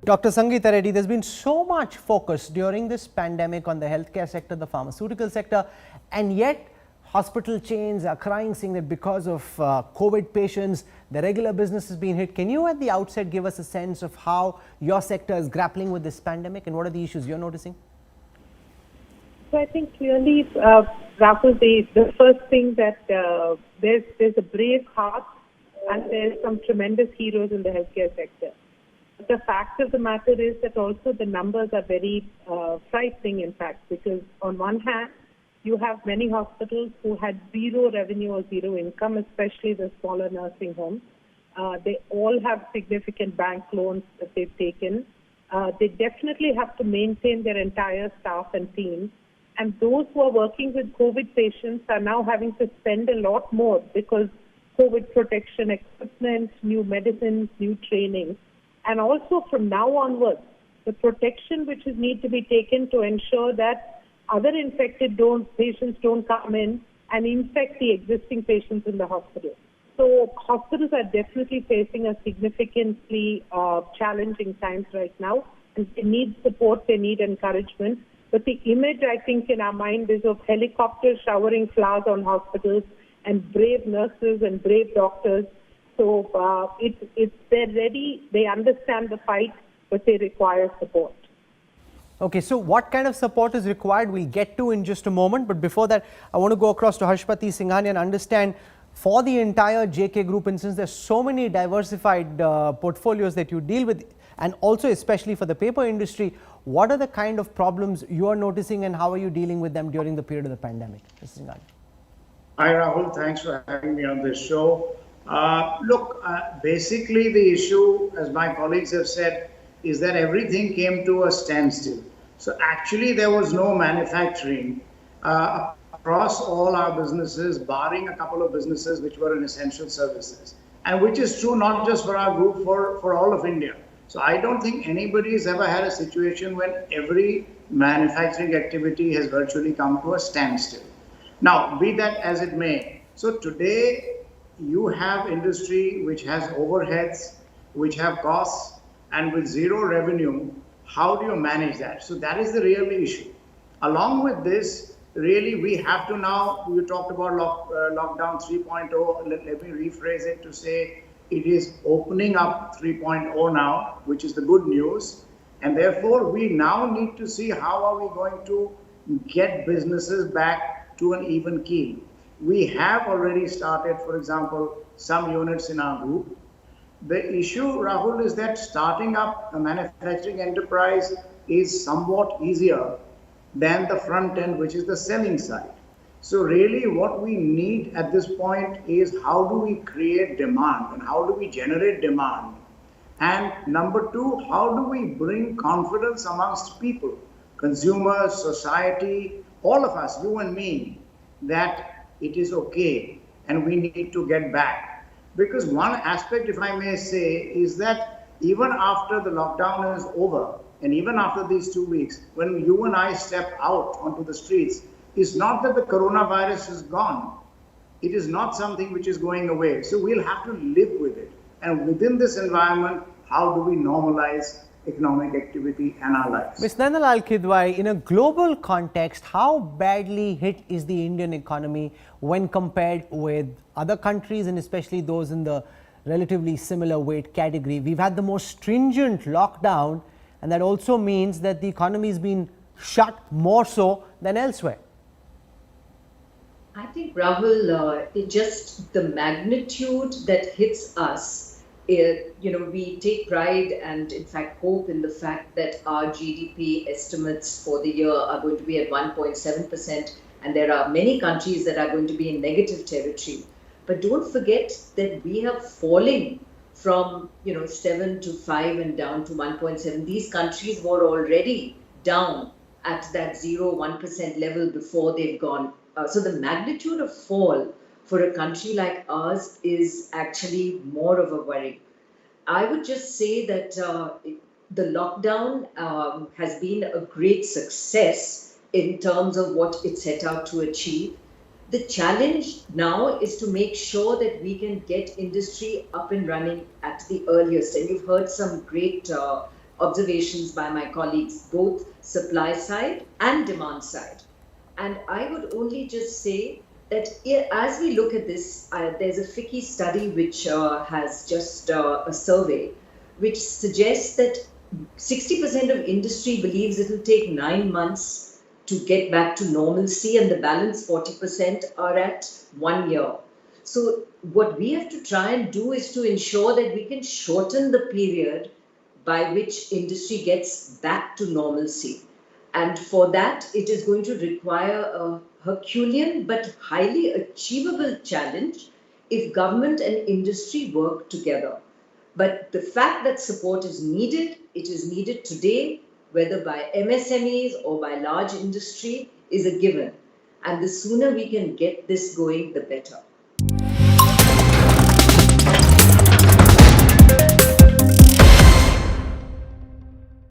Dr. Sangita Reddy, there's been so much focus during this pandemic on the healthcare sector, the pharmaceutical sector, and yet hospital chains are crying, saying that because of COVID patients, the regular business has been hit. Can you at the outset give us a sense of how your sector is grappling with this pandemic and what are the issues you're noticing? So I think clearly, Rahul, the first thing that there's a brave heart and there's some tremendous heroes in the healthcare sector. The fact of the matter is that also the numbers are very frightening, in fact, because on one hand, you have many hospitals who had zero revenue or zero income, especially the smaller nursing homes. They all have significant bank loans that they've taken. They definitely have to maintain their entire staff and team. And those who are working with COVID patients are now having to spend a lot more because COVID protection equipment, new medicines, new training. And also from now onwards, the protection which is need to be taken to ensure that other infected patients don't come in and infect the existing patients in the hospital. So hospitals are definitely facing a significantly challenging times right now. And they need support, they need encouragement. But the image, I think, in our mind is of helicopters showering flowers on hospitals and brave nurses and brave doctors. So they're ready, they understand the fight, but they require support. Okay, so what kind of support is required? We'll get to in just a moment. But before that, I want to go across to Harshpati Singhania and understand for the entire JK Group, and since there's so many diversified portfolios that you deal with, and also especially for the paper industry, what are the kind of problems you are noticing and how are you dealing with them during the period of the pandemic? Mr. Singhania. Hi Rahul, thanks for having me on this show. Basically the issue, as my colleagues have said, is that everything came to a standstill. So actually there was no manufacturing across all our businesses, barring a couple of businesses which were in essential services. And which is true not just for our group, for all of India. So I don't think anybody has ever had a situation when every manufacturing activity has virtually come to a standstill. Now, be that as it may, so today you have industry which has overheads, which have costs, and with zero revenue, how do you manage that? So that is the real issue. Along with this, really we have to now, you talked about lockdown 3.0, let me rephrase it to say it is opening up 3.0 now, which is the good news. And therefore, we now need to see how are we going to get businesses back to an even keel. We have already started, for example, some units in our group. The issue, Rahul, is that starting up a manufacturing enterprise is somewhat easier than the front end, which is the selling side. So really what we need at this point is how do we create demand and how do we generate demand? And number two, how do we bring confidence amongst people, consumers, society, all of us, you and me, that it is okay and we need to get back. Because one aspect, if I may say, is that even after the lockdown is over and even after these 2 weeks, when you and I step out onto the streets, it's not that the coronavirus is gone. It is not something which is going away. So we'll have to live with it. And within this environment, how do we normalize economic activity and our lives? Ms. Nandalal Kidwai, in a global context, how badly hit is the Indian economy when compared with other countries and especially those in the relatively similar weight category? We've had the most stringent lockdown, and that also means that the economy has been shut more so than elsewhere. I think, Rahul, it just the magnitude that hits us, we take pride and in fact hope in the fact that our GDP estimates for the year are going to be at 1.7%, and there are many countries that are going to be in negative territory. But don't forget that we have fallen from 7 to 5 and down to 1.7. These countries were already down at that 0-1% level before they've gone. So the magnitude of fall for a country like ours is actually more of a worry. I would just say that the lockdown has been a great success in terms of what it set out to achieve. The challenge now is to make sure that we can get industry up and running at the earliest. And you've heard some great observations by my colleagues, both supply side and demand side. And I would only just say that as we look at this, there's a FICCI study which has just a survey which suggests that 60% of industry believes it will take 9 months to get back to normalcy, and the balance 40% are at 1 year. So, what we have to try and do is to ensure that we can shorten the period by which industry gets back to normalcy. And for that, it is going to require a Herculean but highly achievable challenge if government and industry work together. But the fact that support is needed, it is needed today, whether by MSMEs or by large industry, is a given. And the sooner we can get this going, the better.